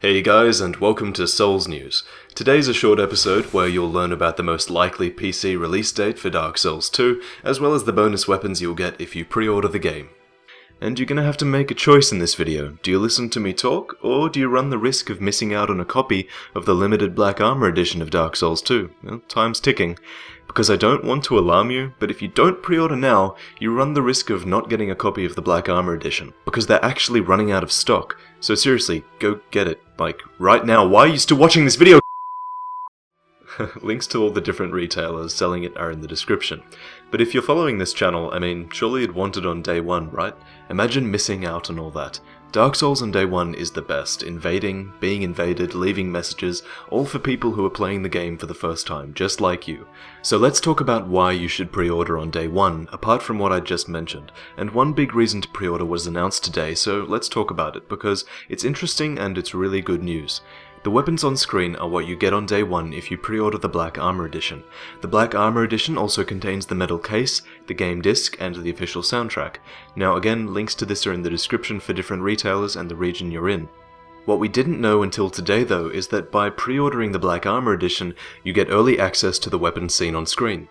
Hey guys, and welcome to Souls News. Today's a short episode where you'll learn about the most likely PC release date for Dark Souls 2, as well as the bonus weapons you'll get if you pre-order the game. And you're gonna have to make a choice in this video. Do you listen to me talk, or do you run the risk of missing out on a copy of the limited Black Armor edition of Dark Souls 2? Well, time's ticking. Because I don't want to alarm you, but if you don't pre-order now, you run the risk of not getting a copy of the Black Armor edition, because they're actually running out of stock. So seriously, go get it. Like, right now. Why are you still watching this video? Links to all the different retailers selling it are in the description. But if you're following this channel, I mean, surely you'd want it on day one, right? Imagine missing out on all that. Dark Souls on day one is the best. Invading, being invaded, leaving messages, all for people who are playing the game for the first time, just like you. So let's talk about why you should pre-order on day one, apart from what I just mentioned. And one big reason to pre-order was announced today, so let's talk about it, because it's interesting and it's really good news. The weapons on screen are what you get on day one if you pre-order the Black Armor edition. The Black Armor edition also contains the metal case, the game disc, and the official soundtrack. Now again, links to this are in the description for different retailers and the region you're in. What we didn't know until today though is that by pre-ordering the Black Armor edition, you get early access to the weapons seen on screen.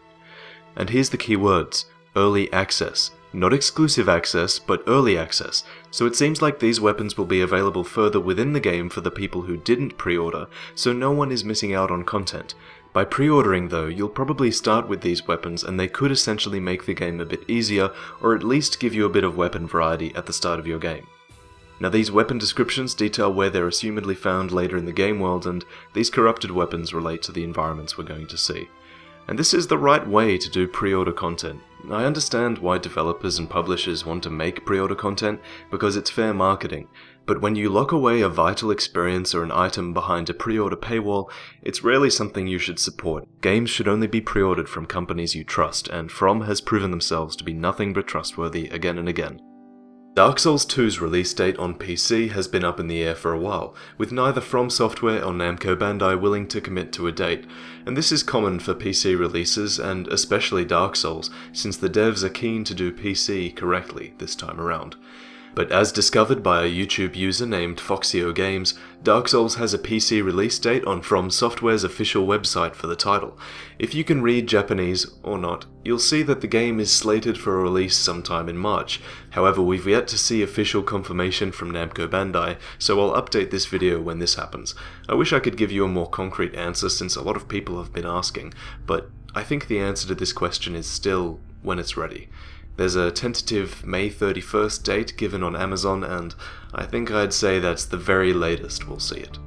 And here's the key words: early access. Not exclusive access, but early access, so it seems like these weapons will be available further within the game for the people who didn't pre-order, so no one is missing out on content. By pre-ordering though, you'll probably start with these weapons and they could essentially make the game a bit easier, or at least give you a bit of weapon variety at the start of your game. Now these weapon descriptions detail where they're assumedly found later in the game world, and these corrupted weapons relate to the environments we're going to see. And this is the right way to do pre-order content. I understand why developers and publishers want to make pre-order content, because it's fair marketing, but when you lock away a vital experience or an item behind a pre-order paywall, it's rarely something you should support. Games should only be pre-ordered from companies you trust, and From has proven themselves to be nothing but trustworthy again and again. Dark Souls 2's release date on PC has been up in the air for a while, with neither From Software or Namco Bandai willing to commit to a date, and this is common for PC releases, and especially Dark Souls, since the devs are keen to do PC correctly this time around. But as discovered by a YouTube user named Foxio Games, Dark Souls has a PC release date on From Software's official website for the title. If you can read Japanese, or not, you'll see that the game is slated for a release sometime in March. However, we've yet to see official confirmation from Namco Bandai, so I'll update this video when this happens. I wish I could give you a more concrete answer since a lot of people have been asking, but I think the answer to this question is still when it's ready. There's a tentative May 31st date given on Amazon, and I think I'd say that's the very latest we'll see it.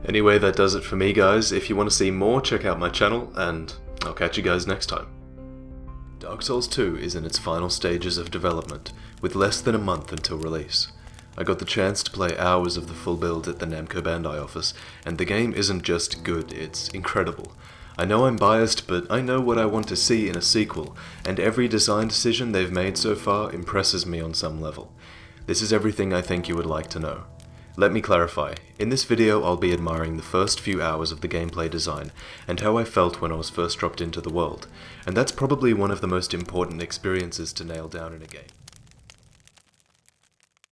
Anyway, that does it for me guys. If you want to see more, check out my channel, and I'll catch you guys next time. Dark Souls 2 is in its final stages of development, with less than a month until release. I got the chance to play hours of the full build at the Namco Bandai office, and the game isn't just good, it's incredible. I know I'm biased, but I know what I want to see in a sequel, and every design decision they've made so far impresses me on some level. This is everything I think you would like to know. Let me clarify. In this video I'll be admiring the first few hours of the gameplay design, and how I felt when I was first dropped into the world, and that's probably one of the most important experiences to nail down in a game.